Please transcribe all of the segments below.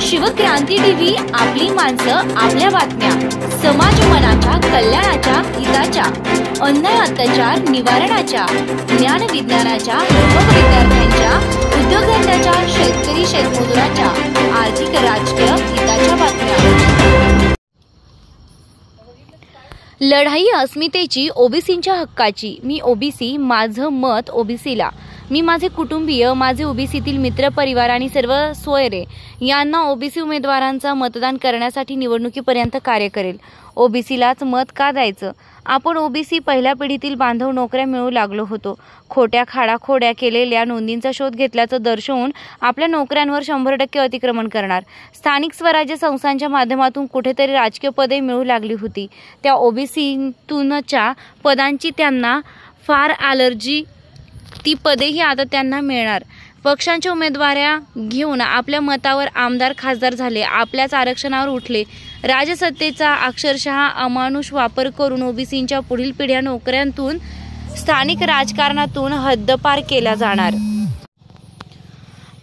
Shivkranti TV, आपली माणसं, आपल्या बातम्या, समाज मनाच्या कल्याणाच्या, हिताच्या, अन्याय अत्याचार निवारणाच्या, ज्ञान विज्ञानाच्या, युवक विद्यार्थ्यांच्या, उद्योगधंद्याच्या, शेतकरी शेतमजुराच्या, आर्थिक राजकीय हिताच्या बातम्या। लढाई अस्मितेची, ओबीसींच्या हक्काची। मी ओबीसी, माझं मत ओबीसीला। मी माझे कुटुंबीय, माझे ओबीसीतील मित्र परिवार आणि सर्व सोयरे यांना ओबीसी उमेदवारांचा मतदान करण्यासाठी निवडणुकीपर्यंत कार्य करेल। ओबीसीलाच मत का द्यायचं? आपण ओबीसी पहिल्या पिढीतील बांधव नोकऱ्या मिळू लागलो होतो। खोट्या खाडाखोड्या केलेल्या नोंदींचा शोध घेतल्याचं दर्शवून आपल्या नोकऱ्यांवर 100% अतिक्रमण करणार। स्थानिक स्वराज्य संस्थांच्या माध्यमातून कुठेतरी राजकीय पदे मिळू लागली होती। त्या ओबीसीतूनच्या पदांची त्यांना फार ॲलर्जी। ती पदेही आता त्यांना मिळणार। पक्षांच्या उमेदवाऱ्या घेऊन आपल्या मतावर आमदार खासदार झाले, आपल्याच आरक्षणावर उठले। राजसत्तेचा अक्षरशः अमानुष वापर करून ओबीसींच्या पुढील पिढ्या नोकऱ्यांतून, स्थानिक राजकारणातून हद्दपार केल्या जाणार।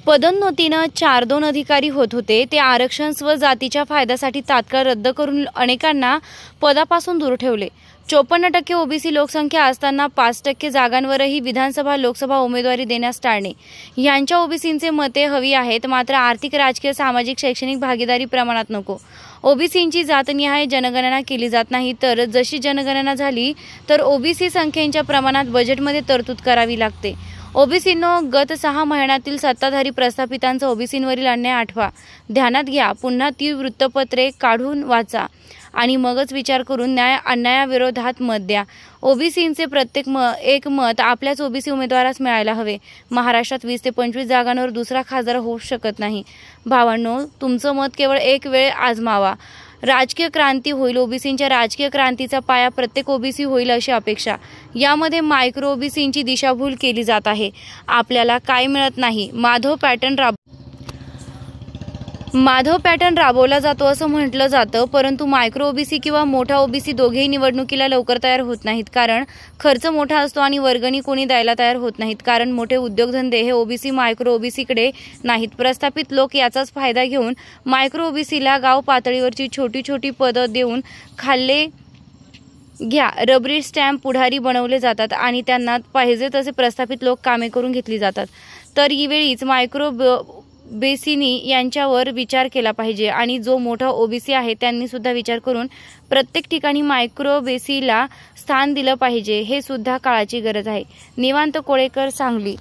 पदोन्नतीनं 4-2 अधिकारी होत होते ते आरक्षण स्वजातीच्या फायद्यासाठी तात्काळ रद्द करून अनेकांना पदापासून दूर ठेवले। 54% ओबीसी लोकसंख्या असताना 5% जागांवरही विधानसभा लोकसभा उमेदवारी देण्यास टाळणे। यांच्या ओबीसींचे मते हवी आहेत, मात्र आर्थिक राजकीय सामाजिक शैक्षणिक भागीदारी प्रमाणात नको। ओबीसींची जातनिहाय जनगणना केली जात नाही, तर जशी जनगणना झाली तर ओबीसी संख्येच्या प्रमाणात बजेटमध्ये तरतूद करावी लागते। ओबीसींनो, गत 6 महिन्यातील सत्ताधारी प्रस्थापितांचा ओबीसींवरील अन्याय आठवा, ध्यानात घ्या, पुन्हा ती वृत्तपत्रे काढून वाचा आणि मगच विचार करून अन्यायाविरोधात मत द्या। ओबीसींचे प्रत्येक एक मत आपल्याच ओबीसी उमेदवारास मिळायला हवे। महाराष्ट्रात 20 ते 25 जागांवर दुसरा खासदार होऊ शकत नाही। भावांनो, तुमचं मत केवळ एक वेळ आजमावा। राजकीय क्रांती होईल, ओबीसींच्या राजकीय क्रांतीचा पाया प्रत्येक ओबीसी होईल अशी अपेक्षा। यामध्ये मायक्रो ओबीसींची दिशाभूल केली जात आहे। आपल्याला काय मिळत नाही। माधव पॅटर्न राबवला जातो असं म्हटलं जातं, परंतु मायक्रो ओबीसी किंवा मोठा ओबीसी दोघेही निवडणुकीला लवकर तयार होत नाहीत, कारण खर्च मोठा असतो आणि वर्गणी कोणी द्यायला तयार होत नाहीत, कारण मोठे उद्योगधंदे हे ओबीसी मायक्रो ओबीसीकडे नाहीत। प्रस्थापित लोक याचाच फायदा घेऊन मायक्रो ओबीसीला गाव पातळीवरची छोटी छोटी पदं देऊन खाल्ले घ्या रबरी स्टॅम्प पुढारी बनवले जातात आणि त्यांना पाहिजे तसे प्रस्थापित लोक कामे करून घेतली जातात। तर वेळीच मायक्रो ओबीसींनी यांच्यावर विचार केला पाहिजे आणि जो मोठा ओबीसी आहे त्यांनी सुद्धा विचार करून प्रत्येक ठिकाणी मायक्रो ओबीसीला स्थान दिलं पाहिजे। हे सुद्धा काळाची गरज आहे। निवांत कोळेकर, सांगली।